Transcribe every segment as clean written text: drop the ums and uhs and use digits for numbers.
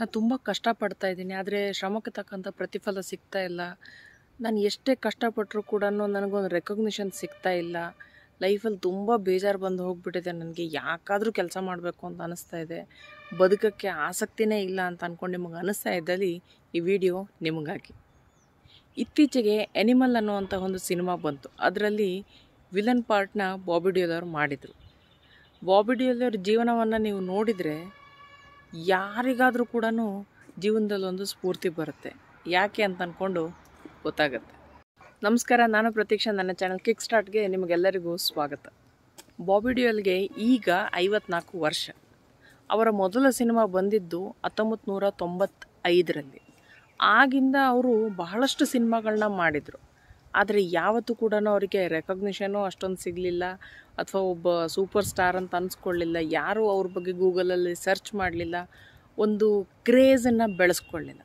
ನಾನು ತುಂಬ ಕಷ್ಟಪಡ್ತಾ ಇದ್ದೀನಿ, ಆದರೆ ಶ್ರಮಕ್ಕೆ ತಕ್ಕಂಥ ಪ್ರತಿಫಲ ಸಿಗ್ತಾ ಇಲ್ಲ. ನಾನು ಎಷ್ಟೇ ಕಷ್ಟಪಟ್ಟರೂ ಕೂಡ ನನಗೊಂದು ರೆಕಗ್ನಿಷನ್ ಸಿಗ್ತಾ ಇಲ್ಲ. ಲೈಫಲ್ಲಿ ತುಂಬ ಬೇಜಾರು ಬಂದು ಹೋಗ್ಬಿಟ್ಟಿದೆ. ನನಗೆ ಯಾಕಾದರೂ ಕೆಲಸ ಮಾಡಬೇಕು ಅಂತ ಅನ್ನಿಸ್ತಾ ಇದೆ. ಬದುಕೋಕ್ಕೆ ಆಸಕ್ತಿನೇ ಇಲ್ಲ ಅಂತ ಅಂದ್ಕೊಂಡು ನಿಮಗೆ ಅನ್ನಿಸ್ತಾ ಇದ್ದಲ್ಲಿ ಈ ವಿಡಿಯೋ ನಿಮಗಾಗಿ. ಇತ್ತೀಚೆಗೆ ಎನಿಮಲ್ ಅನ್ನುವಂಥ ಒಂದು ಸಿನಿಮಾ ಬಂತು. ಅದರಲ್ಲಿ ವಿಲನ್ ಪಾರ್ಟ್ನ ಬಾಬಿ ಡಿಯೋಲ್ ಅವರು ಮಾಡಿದರು. ಬಾಬಿ ಡಿಯೋಲ್ ಅವ್ರ ಜೀವನವನ್ನು ನೀವು ನೋಡಿದರೆ ಯಾರಿಗಾದರೂ ಕೂಡ ಜೀವನದಲ್ಲಿ ಒಂದು ಸ್ಫೂರ್ತಿ ಬರುತ್ತೆ. ಯಾಕೆ ಅಂತ ಅಂದ್ಕೊಂಡು ಗೊತ್ತಾಗುತ್ತೆ. ನಮಸ್ಕಾರ, ನಾನು ಪ್ರತೀಕ್ಷಾ. ನನ್ನ ಚಾನಲ್ ಕಿಕ್ ಸ್ಟಾರ್ಟ್ಗೆ ನಿಮಗೆಲ್ಲರಿಗೂ ಸ್ವಾಗತ. ಬಾಬಿ ಡಿಯೋಲ್ಗೆ ಈಗ 54 ವರ್ಷ. ಅವರ ಮೊದಲ ಸಿನಿಮಾ ಬಂದಿದ್ದು 1995ರಲ್ಲಿ. ಆಗಿಂದ ಅವರು ಬಹಳಷ್ಟು ಸಿನಿಮಾಗಳನ್ನ ಮಾಡಿದರು. ಆದರೆ ಯಾವತ್ತೂ ಕೂಡ ಅವರಿಗೆ ರೆಕಗ್ನಿಷನು ಅಷ್ಟೊಂದು ಸಿಗಲಿಲ್ಲ, ಅಥವಾ ಒಬ್ಬ ಸೂಪರ್ ಸ್ಟಾರ್ ಅಂತ ಅನಿಸ್ಕೊಳ್ಳಿಲ್ಲ. ಯಾರೂ ಅವ್ರ ಬಗ್ಗೆ ಗೂಗಲಲ್ಲಿ ಸರ್ಚ್ ಮಾಡಲಿಲ್ಲ, ಒಂದು ಕ್ರೇಜನ್ನು ಬೆಳೆಸ್ಕೊಳ್ಳಿಲ್ಲ.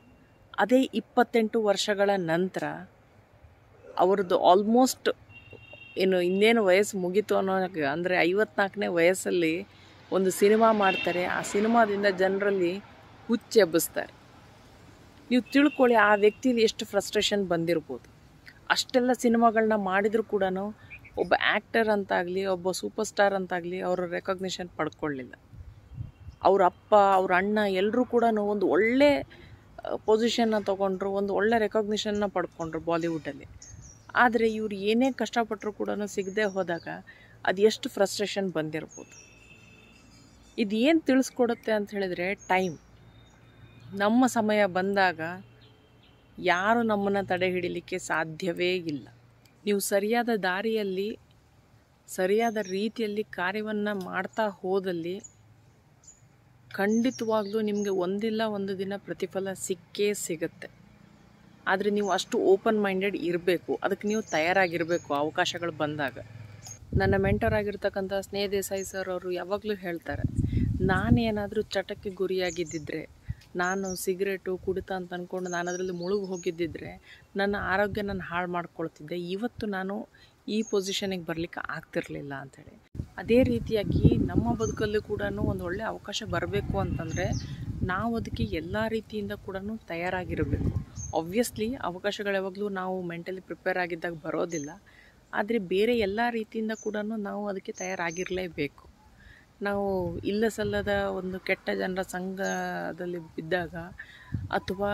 ಅದೇ 28 ವರ್ಷಗಳ ನಂತರ ಅವ್ರದ್ದು ಆಲ್ಮೋಸ್ಟ್ ಇನ್ನೇನು ವಯಸ್ಸು ಮುಗೀತು ಅಂದರೆ 54ನೇ ವಯಸ್ಸಲ್ಲಿ ಒಂದು ಸಿನಿಮಾ ಮಾಡ್ತಾರೆ. ಆ ಸಿನಿಮಾದಿಂದ ಜನರಲ್ಲಿ ಹುಚ್ಚೆಬ್ಬಿಸ್ತಾರೆ. ನೀವು ತಿಳ್ಕೊಳ್ಳಿ, ಆ ವ್ಯಕ್ತಿಲಿ ಎಷ್ಟು ಫ್ರಸ್ಟ್ರೇಷನ್ ಬಂದಿರ್ಬೋದು. ಅಷ್ಟೆಲ್ಲ ಸಿನಿಮಾಗಳನ್ನ ಮಾಡಿದರೂ ಕೂಡ ಒಬ್ಬ ಆ್ಯಕ್ಟರ್ ಅಂತಾಗಲಿ, ಒಬ್ಬ ಸೂಪರ್ ಸ್ಟಾರ್ ಅಂತಾಗಲಿ ಅವರು ರೆಕಗ್ನಿಷನ್ ಪಡ್ಕೊಳ್ಳಿಲ್ಲ. ಅವ್ರ ಅಪ್ಪ, ಅವ್ರ ಅಣ್ಣ ಎಲ್ಲರೂ ಕೂಡ ಒಂದು ಒಳ್ಳೆ ಪೊಸಿಷನ್ನ ತೊಗೊಂಡ್ರು, ಒಂದು ಒಳ್ಳೆ ರೆಕಗ್ನಿಷನ್ನ ಪಡ್ಕೊಂಡ್ರು ಬಾಲಿವುಡ್ಡಲ್ಲಿ. ಆದರೆ ಇವರು ಏನೇ ಕಷ್ಟಪಟ್ಟರು ಕೂಡ ಸಿಗದೆ ಹೋದಾಗ ಅದು ಎಷ್ಟು ಫ್ರಸ್ಟ್ರೇಷನ್ ಬಂದಿರ್ಬೋದು. ಇದು ಏನು ತಿಳಿಸ್ಕೊಡುತ್ತೆ ಅಂತ ಹೇಳಿದರೆ, ಟೈಮ್. ನಮ್ಮ ಸಮಯ ಬಂದಾಗ ಯಾರು ನಮ್ಮನ್ನು ತಡೆ ಹಿಡಿಲಿಕ್ಕೆ ಸಾಧ್ಯವೇ ಇಲ್ಲ. ನೀವು ಸರಿಯಾದ ದಾರಿಯಲ್ಲಿ, ಸರಿಯಾದ ರೀತಿಯಲ್ಲಿ ಕಾರ್ಯವನ್ನು ಮಾಡ್ತಾ ಹೋದಲ್ಲಿ ಖಂಡಿತವಾಗ್ಲೂ ನಿಮಗೆ ಒಂದಿಲ್ಲ ಒಂದು ದಿನ ಪ್ರತಿಫಲ ಸಿಕ್ಕೇ ಸಿಗುತ್ತೆ. ಆದರೆ ನೀವು ಅಷ್ಟು ಓಪನ್ ಮೈಂಡೆಡ್ ಇರಬೇಕು, ಅದಕ್ಕೆ ನೀವು ತಯಾರಾಗಿರಬೇಕು ಅವಕಾಶಗಳು ಬಂದಾಗ. ನನ್ನ ಮೆಂಟರ್ ಆಗಿರ್ತಕ್ಕಂಥ ಸ್ನೇಹ ದೇಸಾಯಿ ಸರ್ ಅವರು ಯಾವಾಗಲೂ ಹೇಳ್ತಾರೆ, ನಾನೇನಾದರೂ ಚಟಕ್ಕೆ ಗುರಿಯಾಗಿದ್ದಿದ್ರೆ, ನಾನು ಸಿಗರೇಟು ಕುಡಿತ ಅಂತ ಅಂದ್ಕೊಂಡು ನಾನು ಅದರಲ್ಲಿ ಮುಳುಗಿ ಹೋಗಿದ್ದಿದ್ರೆ ನನ್ನ ಆರೋಗ್ಯ ನಾನು ಹಾಳು ಮಾಡ್ಕೊಳ್ತಿದ್ದೆ, ಇವತ್ತು ನಾನು ಈ ಪೊಸಿಷನಿಗೆ ಬರಲಿಕ್ಕೆ ಆಗ್ತಿರಲಿಲ್ಲ ಅಂಥೇಳಿ. ಅದೇ ರೀತಿಯಾಗಿ ನಮ್ಮ ಬದುಕಲ್ಲೂ ಕೂಡ ಒಂದು ಒಳ್ಳೆಯ ಅವಕಾಶ ಬರಬೇಕು ಅಂತಂದರೆ ನಾವು ಅದಕ್ಕೆ ಎಲ್ಲ ರೀತಿಯಿಂದ ಕೂಡ ತಯಾರಾಗಿರಬೇಕು. ಆಬ್ವಿಯಸ್ಲಿ ಅವಕಾಶಗಳು ಯಾವಾಗಲೂ ನಾವು ಮೆಂಟಲಿ ಪ್ರಿಪೇರ್ ಆಗಿದ್ದಾಗ ಬರೋದಿಲ್ಲ, ಆದರೆ ಬೇರೆ ಎಲ್ಲ ರೀತಿಯಿಂದ ಕೂಡ ನಾವು ಅದಕ್ಕೆ ತಯಾರಾಗಿರಲೇಬೇಕು. ನಾವು ಇಲ್ಲ ಸಲ್ಲದ ಒಂದು ಕೆಟ್ಟ ಜನರ ಸಂಘದಲ್ಲಿ ಬಿದ್ದಾಗ, ಅಥವಾ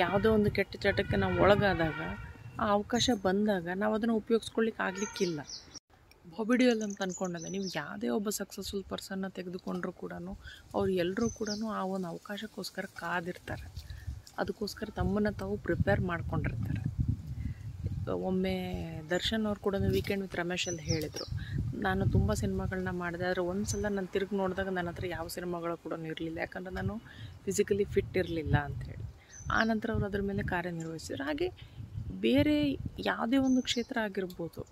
ಯಾವುದೋ ಒಂದು ಕೆಟ್ಟ ಚಟಕ್ಕೆ ನಾವು ಒಳಗಾದಾಗ, ಆ ಅವಕಾಶ ಬಂದಾಗ ನಾವು ಅದನ್ನು ಉಪಯೋಗಿಸ್ಕೊಳ್ಳಿಕ್ಕೆ ಆಗಲಿಕ್ಕಿಲ್ಲ. ಬಾಬಿ ಡಿಯೋಲ್ ಅಂತ ಅಂದ್ಕೊಂಡಾಗ ನೀವು ಯಾವುದೇ ಒಬ್ಬ ಸಕ್ಸಸ್ಫುಲ್ ಪರ್ಸನ್ನ ತೆಗೆದುಕೊಂಡ್ರೂ ಕೂಡ ಅವ್ರು ಎಲ್ಲರೂ ಕೂಡ ಆ ಒಂದು ಅವಕಾಶಕ್ಕೋಸ್ಕರ ಕಾದಿರ್ತಾರೆ. ಅದಕ್ಕೋಸ್ಕರ ತಮ್ಮನ್ನು ತಾವು ಪ್ರಿಪೇರ್ ಮಾಡ್ಕೊಂಡಿರ್ತಾರೆ. ಒಮ್ಮೆ ದರ್ಶನ್ ಅವ್ರು ಕೂಡ ವೀಕೆಂಡ್ ವಿತ್ ರಮೇಶಲ್ಲಿ ಹೇಳಿದರು, ನಾನು ತುಂಬ ಸಿನಿಮಾಗಳನ್ನ ಮಾಡಿದೆ, ಆದರೆ ಒಂದು ಸಲ ನಾನು ತಿರುಗಿ ನೋಡಿದಾಗ ನನ್ನ ಹತ್ರ ಯಾವ ಸಿನಿಮಾಗಳು ಕೂಡ ಇರಲಿಲ್ಲ, ಯಾಕಂದರೆ ನಾನು ಫಿಸಿಕಲಿ ಫಿಟ್ ಇರಲಿಲ್ಲ ಅಂಥೇಳಿ. ಆನಂತರ ಅವರು ಅದ್ರ ಮೇಲೆ ಕಾರ್ಯನಿರ್ವಹಿಸಿದ್ರು. ಹಾಗೆ ಬೇರೆ ಯಾವುದೇ ಒಂದು ಕ್ಷೇತ್ರ ಆಗಿರ್ಬೋದು,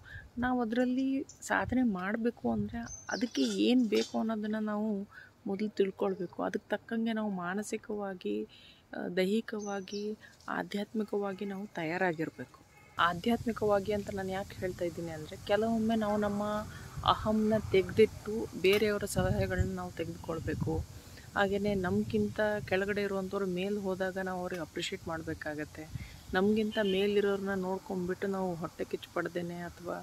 ನಾವು ಅದರಲ್ಲಿ ಸಾಧನೆ ಮಾಡಬೇಕು ಅಂದರೆ ಅದಕ್ಕೆ ಏನು ಬೇಕು ಅನ್ನೋದನ್ನು ನಾವು ಮೊದಲು ತಿಳ್ಕೊಳ್ಬೇಕು. ಅದಕ್ಕೆ ತಕ್ಕಂಗೆ ನಾವು ಮಾನಸಿಕವಾಗಿ, ದೈಹಿಕವಾಗಿ, ಆಧ್ಯಾತ್ಮಿಕವಾಗಿ ನಾವು ತಯಾರಾಗಿರಬೇಕು. ಆಧ್ಯಾತ್ಮಿಕವಾಗಿ ಅಂತ ನಾನು ಯಾಕೆ ಹೇಳ್ತಾ ಇದ್ದೀನಿ ಅಂದರೆ, ಕೆಲವೊಮ್ಮೆ ನಾವು ನಮ್ಮ ಅಹಂನ ತೆಗೆದಿಟ್ಟು ಬೇರೆಯವರ ಸಲಹೆಗಳನ್ನ ನಾವು ತೆಗೆದುಕೊಳ್ಬೇಕು. ಹಾಗೆಯೇ ನಮಗಿಂತ ಕೆಳಗಡೆ ಇರುವಂಥವ್ರು ಮೇಲೆ ಹೋದಾಗ ನಾವು ಅವ್ರಿಗೆ ಅಪ್ರಿಷಿಯೇಟ್ ಮಾಡಬೇಕಾಗತ್ತೆ. ನಮಗಿಂತ ಮೇಲಿರೋರನ್ನ ನೋಡ್ಕೊಂಡ್ಬಿಟ್ಟು ನಾವು ಹೊಟ್ಟೆ ಕಿಚ್ಚು ಪಡ್ದೇನೆ, ಅಥವಾ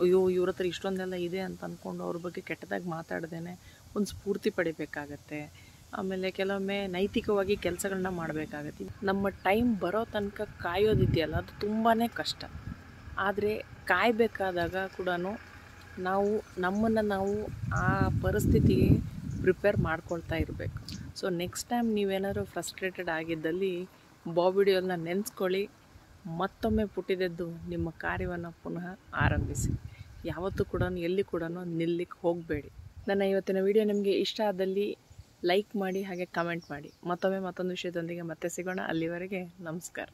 ಅಯ್ಯೋ ಇವ್ರ ಹತ್ರ ಇಷ್ಟೊಂದೆಲ್ಲ ಇದೆ ಅಂತ ಅಂದ್ಕೊಂಡು ಅವ್ರ ಬಗ್ಗೆ ಕೆಟ್ಟದಾಗಿ ಮಾತಾಡ್ದೇನೆ ಒಂದು ಸ್ಫೂರ್ತಿ ಪಡಿಬೇಕಾಗತ್ತೆ. ಆಮೇಲೆ ಕೆಲವೊಮ್ಮೆ ನೈತಿಕವಾಗಿ ಕೆಲಸಗಳನ್ನ ಮಾಡಬೇಕಾಗತ್ತೆ. ನಮ್ಮ ಟೈಮ್ ಬರೋ ತನಕ ಕಾಯೋದಿದೆಯಲ್ಲ, ಅದು ತುಂಬಾ ಕಷ್ಟ. ಆದರೆ ಕಾಯಬೇಕಾದಾಗ ಕೂಡ ನಾವು ನಮ್ಮನ್ನು ನಾವು ಆ ಪರಿಸ್ಥಿತಿಗೆ ಪ್ರಿಪೇರ್ ಮಾಡ್ಕೊಳ್ತಾ ಇರಬೇಕು. ಸೊ ನೆಕ್ಸ್ಟ್ ಟೈಮ್ ನೀವೇನಾದರೂ ಫ್ರಸ್ಟ್ರೇಟೆಡ್ ಆಗಿದ್ದಲ್ಲಿ ಬಾಬಿ ಡಿಯೋಲ್ನ ನೆನೆಸ್ಕೊಳ್ಳಿ, ಮತ್ತೊಮ್ಮೆ ಪುಟ್ಟಿದೆದ್ದು ನಿಮ್ಮ ಕಾರ್ಯವನ್ನು ಪುನಃ ಆರಂಭಿಸಿ. ಯಾವತ್ತೂ ಕೂಡ ಎಲ್ಲಿ ಕೂಡ ನಿಲ್ಲಿಕ್ಕೆ ಹೋಗಬೇಡಿ. ನನ್ನ ಇವತ್ತಿನ ವಿಡಿಯೋ ನಿಮಗೆ ಇಷ್ಟ ಆದಲ್ಲಿ ಲೈಕ್ ಮಾಡಿ, ಹಾಗೆ ಕಮೆಂಟ್ ಮಾಡಿ. ಮತ್ತೊಮ್ಮೆ ಮತ್ತೊಂದು ವಿಷಯದೊಂದಿಗೆ ಮತ್ತೆ ಸಿಗೋಣ. ಅಲ್ಲಿವರೆಗೆ ನಮಸ್ಕಾರ.